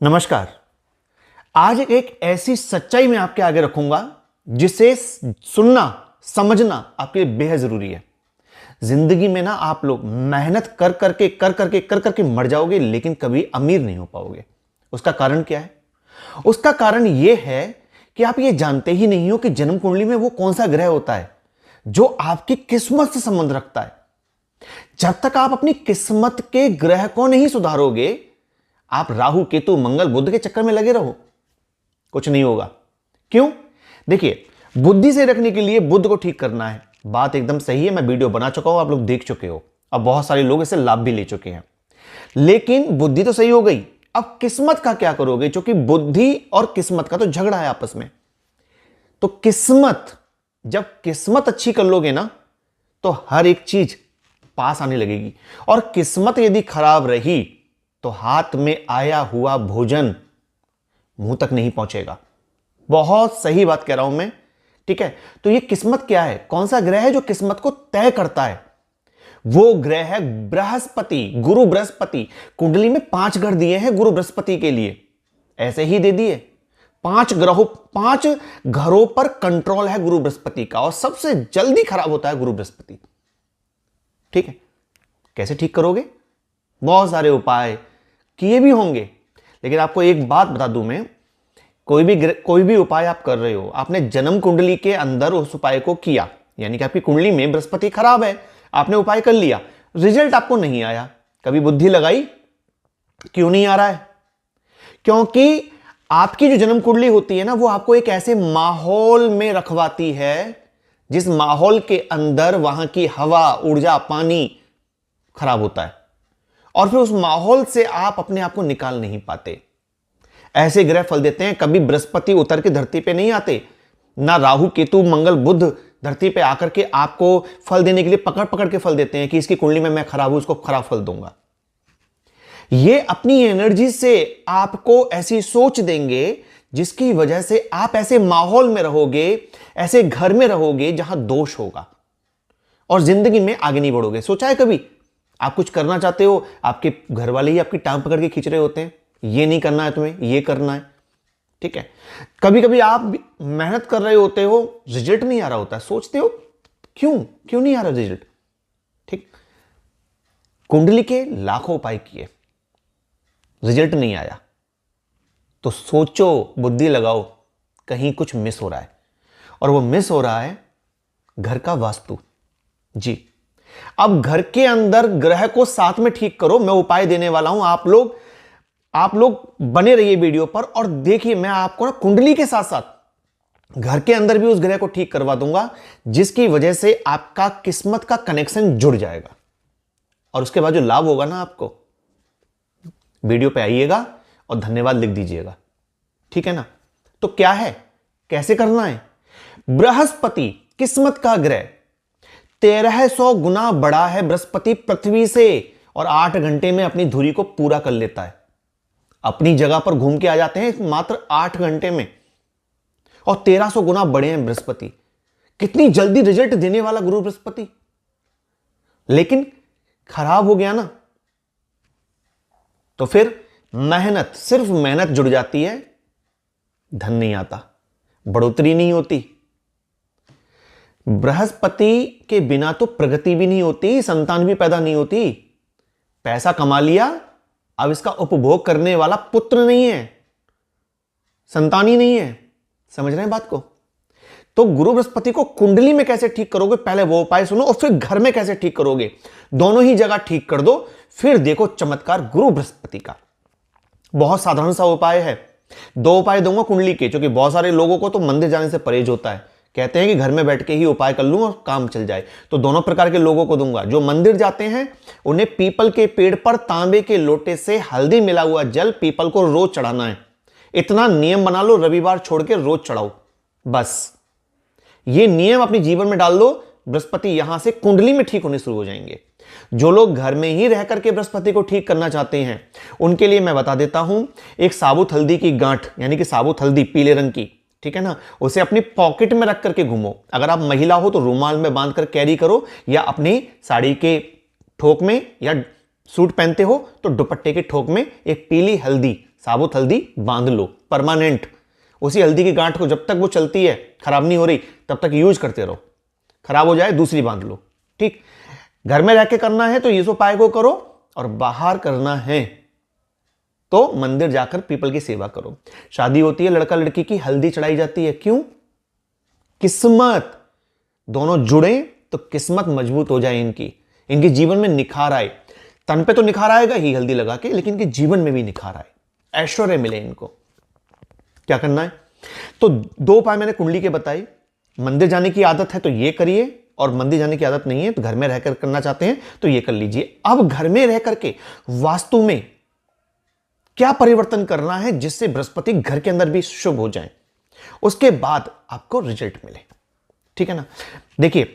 नमस्कार। आज एक ऐसी सच्चाई मैं आपके आगे रखूंगा जिसे सुनना समझना आपके लिए बेहद जरूरी है। जिंदगी में ना आप लोग मेहनत कर करके मर जाओगे, लेकिन कभी अमीर नहीं हो पाओगे। उसका कारण क्या है? उसका कारण यह है कि आप ये जानते ही नहीं हो कि जन्म कुंडली में वो कौन सा ग्रह होता है जो आपकी किस्मत से संबंध रखता है। जब तक आप अपनी किस्मत के ग्रह को नहीं सुधारोगे, आप राहु केतु मंगल बुध के चक्कर में लगे रहो, कुछ नहीं होगा। क्यों? देखिए, बुद्धि से रखने के लिए बुध को ठीक करना है। बात एकदम सही है, मैं वीडियो बना चुका हूं, आप लोग देख चुके हो। अब बहुत सारे लोग इससे लाभ भी ले चुके हैं। लेकिन बुद्धि तो सही हो गई, अब किस्मत का क्या करोगे? क्योंकि बुद्धि और किस्मत का तो झगड़ा है आपस में। तो किस्मत, जब किस्मत अच्छी कर लोगे ना, तो हर एक चीज पास आने लगेगी। और किस्मत यदि खराब रही तो हाथ में आया हुआ भोजन मुंह तक नहीं पहुंचेगा। बहुत सही बात कह रहा हूं मैं, ठीक है? तो ये किस्मत क्या है? कौन सा ग्रह है जो किस्मत को तय करता है? वो ग्रह है बृहस्पति, गुरु बृहस्पति। कुंडली में 5 घर दिए हैं गुरु बृहस्पति के लिए, ऐसे ही दे दिए। 5 घरों पर कंट्रोल है गुरु बृहस्पति का, और सबसे जल्दी खराब होता है गुरु बृहस्पति। ठीक है? कैसे ठीक करोगे? बहुत सारे उपाय किए भी होंगे, लेकिन आपको एक बात बता दूं मैं, कोई भी उपाय आप कर रहे हो, आपने जन्म कुंडली के अंदर उस उपाय को किया, यानी कि आपकी कुंडली में बृहस्पति खराब है, आपने उपाय कर लिया, रिजल्ट आपको नहीं आया, कभी बुद्धि लगाई क्यों नहीं आ रहा है? क्योंकि आपकी जो जन्म कुंडली होती है ना, वो आपको एक ऐसे माहौल में रखवाती है जिस माहौल के अंदर वहां की हवा, ऊर्जा, पानी खराब होता है, और फिर उस माहौल से आप अपने आप को निकाल नहीं पाते। ऐसे ग्रह फल देते हैं। कभी बृहस्पति उतर के धरती पे नहीं आते, ना राहु केतु मंगल बुध धरती पे आकर के आपको फल देने के लिए पकड़ पकड़ के फल देते हैं कि इसकी कुंडली में मैं खराब हूं, इसको खराब फल दूंगा। ये अपनी एनर्जी से आपको ऐसी सोच देंगे जिसकी वजह से आप ऐसे माहौल में रहोगे, ऐसे घर में रहोगे जहां दोष होगा, और जिंदगी में आगे नहीं बढ़ोगे। सोचा है कभी? आप कुछ करना चाहते हो, आपके घर वाले ही आपकी टांग पकड़ के खींच रहे होते हैं, ये नहीं करना है तुम्हें, ये करना है। ठीक है? कभी कभी आप मेहनत कर रहे होते हो, रिजल्ट नहीं आ रहा होता है, सोचते हो क्यों नहीं आ रहा रिजल्ट। ठीक? कुंडली के लाखों उपाय किए, रिजल्ट नहीं आया, तो सोचो, बुद्धि लगाओ, कहीं कुछ मिस हो रहा है, और वो मिस हो रहा है घर का वास्तु। जी, अब घर के अंदर ग्रह को साथ में ठीक करो। मैं उपाय देने वाला हूं, आप लोग बने रहिए वीडियो पर, और देखिए, मैं आपको ना कुंडली के साथ साथ घर के अंदर भी उस ग्रह को ठीक करवा दूंगा, जिसकी वजह से आपका किस्मत का कनेक्शन जुड़ जाएगा। और उसके बाद जो लाभ होगा ना, आपको वीडियो पे आइएगा और धन्यवाद लिख दीजिएगा। ठीक है ना? तो क्या है, कैसे करना है? बृहस्पति किस्मत का ग्रह 1300 गुना बड़ा है बृहस्पति पृथ्वी से, और 8 घंटे में अपनी धुरी को पूरा कर लेता है। अपनी जगह पर घूम के आ जाते हैं मात्र 8 घंटे में, और 1300 गुना बड़े हैं बृहस्पति। कितनी जल्दी रिजल्ट देने वाला गुरु बृहस्पति, लेकिन खराब हो गया ना, तो फिर मेहनत, सिर्फ मेहनत जुड़ जाती है, धन नहीं आता, बढ़ोतरी नहीं होती। बृहस्पति के बिना तो प्रगति भी नहीं होती, संतान भी पैदा नहीं होती। पैसा कमा लिया, अब इसका उपभोग करने वाला पुत्र नहीं है, संतान ही नहीं है। समझ रहे हैं बात को? तो गुरु बृहस्पति को कुंडली में कैसे ठीक करोगे, पहले वो उपाय सुनो, और फिर घर में कैसे ठीक करोगे। दोनों ही जगह ठीक कर दो, फिर देखो चमत्कार गुरु बृहस्पति का। बहुत साधारण सा उपाय है। 2 उपाय दूंगा कुंडली के, क्योंकि बहुत सारे लोगों को तो मंदिर जाने से परहेज होता है, कहते हैं कि घर में बैठ के ही उपाय कर लूं और काम चल जाए। तो दोनों प्रकार के लोगों को दूंगा। जो मंदिर जाते हैं उन्हें पीपल के पेड़ पर तांबे के लोटे से हल्दी मिला हुआ जल पीपल को रोज चढ़ाना है। इतना नियम बना लो, रविवार छोड़ के रोज चढ़ाओ, बस ये नियम अपने जीवन में डाल दो। बृहस्पति यहां से कुंडली में ठीक होने शुरू हो जाएंगे। जो लोग घर में ही रह करके बृहस्पति को ठीक करना चाहते हैं, उनके लिए मैं बता देता हूं, एक साबुत हल्दी की गांठ, यानी कि साबुत हल्दी पीले रंग की, ठीक है ना, उसे अपनी पॉकेट में रख करके घूमो। अगर आप महिला हो तो रुमाल में बांध कर कैरी करो, या अपनी साड़ी के ठोक में, या सूट पहनते हो तो दुपट्टे के ठोक में एक पीली हल्दी साबुत हल्दी बांध लो परमानेंट। उसी हल्दी की गांठ को जब तक वो चलती है, खराब नहीं हो रही, तब तक यूज करते रहो। खराब हो जाए दूसरी बांध लो। ठीक, घर में रह के करना है तो इस उपाय को करो, और बाहर करना है तो मंदिर जाकर पीपल की सेवा करो। शादी होती है लड़का लड़की की, हल्दी चढ़ाई जाती है, क्यों? किस्मत, दोनों जुड़े तो किस्मत मजबूत हो जाए इनकी, इनके जीवन में निखार आए। तन पे तो निखार आएगा ही हल्दी लगा के, लेकिन इनके जीवन में भी निखार आए, ऐश्वर्य मिले इनको। क्या करना है? तो 2 उपाय मैंने कुंडली के बताए। मंदिर जाने की आदत है तो ये करिए, और मंदिर जाने की आदत नहीं है तो घर में रहकर करना चाहते हैं तो ये कर लीजिए। अब घर में रह करके वास्तु में क्या परिवर्तन करना है जिससे बृहस्पति घर के अंदर भी शुभ हो जाए, उसके बाद आपको रिजल्ट मिले। ठीक है ना? देखिए,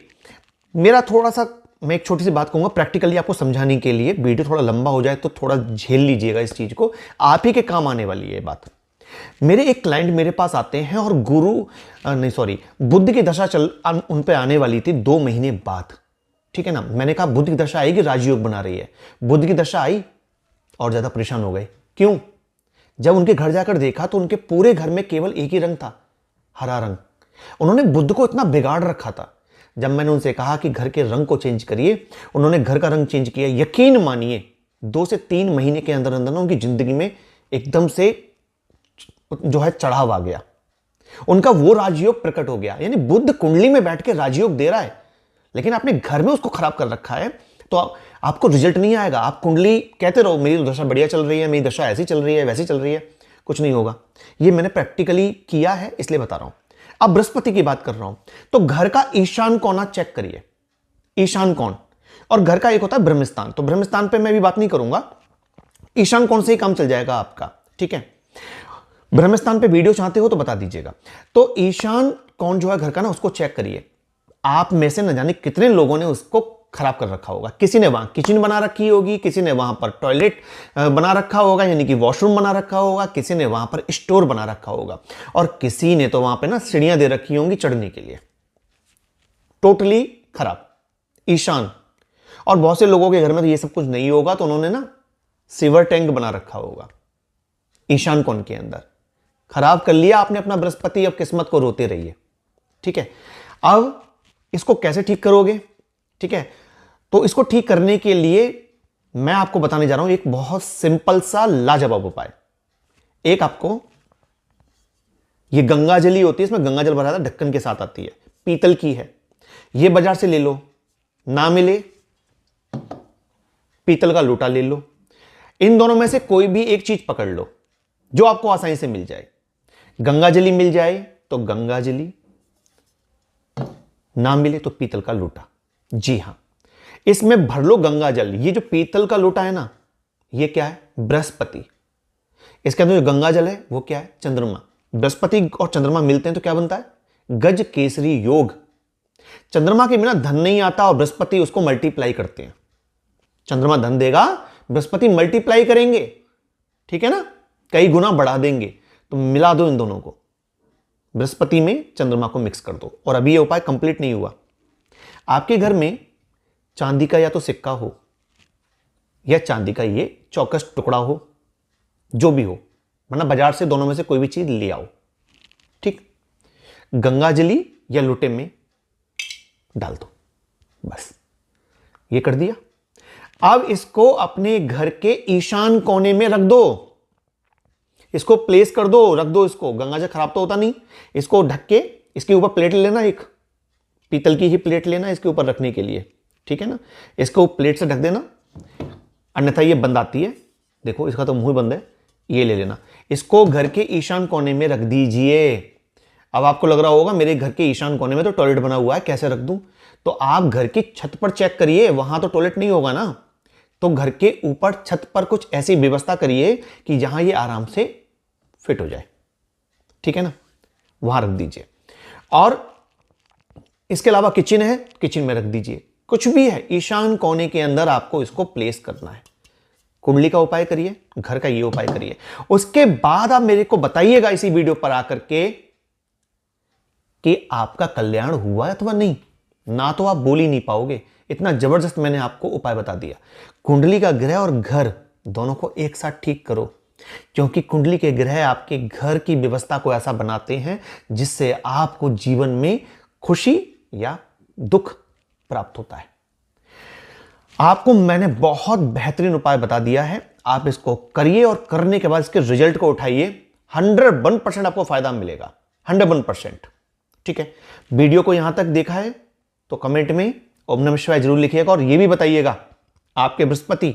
मेरा थोड़ा सा, मैं एक छोटी सी बात कहूंगा प्रैक्टिकली आपको समझाने के लिए। वीडियो थोड़ा लंबा हो जाए तो थोड़ा झेल लीजिएगा इस चीज को, आप ही के काम आने वाली है बात। मेरे एक क्लाइंट मेरे पास आते हैं और बुध की दशा उन पे आने वाली थी 2 महीने बाद। ठीक है ना? मैंने कहा बुध की दशा आएगी, राजयोग बना रही है। बुध की दशा आई और ज्यादा परेशान हो गए। क्यों? जब उनके घर जाकर देखा तो उनके पूरे घर में केवल एक ही रंग था, हरा रंग। उन्होंने बुध को इतना बिगाड़ रखा था। जब मैंने उनसे कहा कि घर के रंग को चेंज करिए, उन्होंने घर का रंग चेंज किया। यकीन मानिए 2 से 3 महीने के अंदर अंदर उनकी जिंदगी में एकदम से जो है चढ़ाव आ गया। उनका वो राजयोग प्रकट हो गया। यानी बुध कुंडली में बैठ के राजयोग दे रहा है, लेकिन आपने घर में उसको खराब कर रखा है, तो आपको रिजल्ट नहीं आएगा। आप कुंडली कहते रहो मेरी दशा बढ़िया चल रही है, मेरी दशा ऐसी चल रही है, वैसी चल रही है, कुछ नहीं होगा। ये मैंने प्रैक्टिकली किया है इसलिए बता रहा हूं। अब बृहस्पति की बात कर रहा हूं, तो घर का ईशान कोना चेक करिए। ईशान कोण, और घर का एक होता है ब्रह्मस्थान। तो ब्रह्मस्थान पे मैं भी बात नहीं करूंगा, ईशान कोण से ही काम चल जाएगा आपका। ठीक है? ब्रह्मस्थान पे वीडियो चाहते हो तो बता दीजिएगा। तो ईशान कोण जो है घर का ना, उसको चेक करिए। आप में से न जाने कितने लोगों ने उसको खराब कर रखा होगा। किसी ने वहां किचन बना रखी होगी, किसी ने वहां पर टॉयलेट बना रखा होगा, यानी कि वॉशरूम बना रखा होगा, किसी ने वहां पर स्टोर बना रखा होगा, और किसी ने तो वहां पे ना सीढ़ियां दे रखी होंगी चढ़ने के लिए। टोटली खराब ईशान। और बहुत से लोगों के घर में तो ये सब कुछ नहीं होगा, तो उन्होंने ना सीवर टैंक बना रखा होगा ईशान कोण के अंदर। खराब कर लिया आपने अपना बृहस्पति, अब किस्मत को रोते रहिए। ठीक है? अब इसको कैसे ठीक करोगे? ठीक है? तो इसको ठीक करने के लिए मैं आपको बताने जा रहा हूं एक बहुत सिंपल सा लाजवाब उपाय। एक आपको, ये गंगा जली होती है, इसमें गंगा जल भरा था, ढक्कन के साथ आती है, पीतल की है। ये बाजार से ले लो, ना मिले पीतल का लोटा ले लो। इन दोनों में से कोई भी एक चीज पकड़ लो जो आपको आसानी से मिल जाए। गंगा जली मिल जाए तो गंगा जली, ना मिले तो पीतल का लोटा। जी हां, इसमें भर लो गंगा जल। ये जो पीतल का लोटा है ना, ये क्या है? बृहस्पति। इसके अंदर जो गंगा जल है वो क्या है? चंद्रमा। बृहस्पति और चंद्रमा मिलते हैं तो क्या बनता है? गज केसरी योग। चंद्रमा के बिना धन नहीं आता, और बृहस्पति उसको मल्टीप्लाई करते हैं। चंद्रमा धन देगा, बृहस्पति मल्टीप्लाई करेंगे। ठीक है ना? कई गुना बढ़ा देंगे। तो मिला दो इन दोनों को, बृहस्पति में चंद्रमा को मिक्स कर दो। और अभी ये उपाय कंप्लीट नहीं हुआ। आपके घर में चांदी का या तो सिक्का हो, या चांदी का ये चौकस टुकड़ा हो, जो भी हो, वरना बाजार से दोनों में से कोई भी चीज ले आओ। ठीक? गंगाजली या लोटे में डाल दो, बस ये कर दिया। अब इसको अपने घर के ईशान कोने में रख दो। इसको प्लेस कर दो, रख दो इसको। गंगा जल खराब तो होता नहीं। इसको ढक के इसके ऊपर प्लेट लेना, एक पीतल की ही प्लेट लेना इसके ऊपर रखने के लिए। ठीक है ना? इसको प्लेट से ढक देना, अन्यथा ये बंद आती है। देखो इसका तो मुंह बंद है, ये ले लेना। इसको घर के ईशान कोने में रख दीजिए। अब आपको लग रहा होगा मेरे घर के ईशान कोने में तो टॉयलेट बना हुआ है, कैसे रख दूं? तो आप घर की छत पर चेक करिए, वहां तो टॉयलेट नहीं होगा ना। तो घर के ऊपर छत पर कुछ ऐसी व्यवस्था करिए कि जहां ये आराम से फिट हो जाए। ठीक है ना? वहां रख दीजिए। और इसके अलावा किचन है, किचन में रख दीजिए। कुछ भी है, ईशान कोने के अंदर आपको इसको प्लेस करना है। कुंडली का उपाय करिए, घर का ये उपाय करिए। उसके बाद आप मेरे को बताइएगा इसी वीडियो पर आकर के कि आपका कल्याण हुआ अथवा नहीं। ना तो आप बोल ही नहीं पाओगे, इतना जबरदस्त मैंने आपको उपाय बता दिया। कुंडली का ग्रह और घर दोनों को एक साथ ठीक करो, क्योंकि कुंडली के ग्रह आपके घर की व्यवस्था को ऐसा बनाते हैं जिससे आपको जीवन में खुशी या दुख प्राप्त होता है। आपको मैंने बहुत बेहतरीन उपाय बता दिया है, आप इसको करिए और करने के बाद इसके रिजल्ट को उठाइए। 101% आपको फायदा मिलेगा, 101%। ठीक है, वीडियो को यहां तक देखा है तो कमेंट में ओम नमः शिवाय जरूर लिखिएगा और यह भी बताइएगा आपके बृहस्पति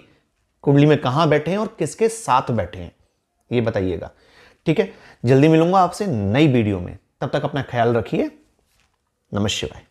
कुंडली में कहां बैठे हैं और किसके साथ बैठे हैं, ये बताइएगा। ठीक है, जल्दी मिलूंगा आपसे नई वीडियो में, तब तक अपना ख्याल रखिए। नमः शिवाय।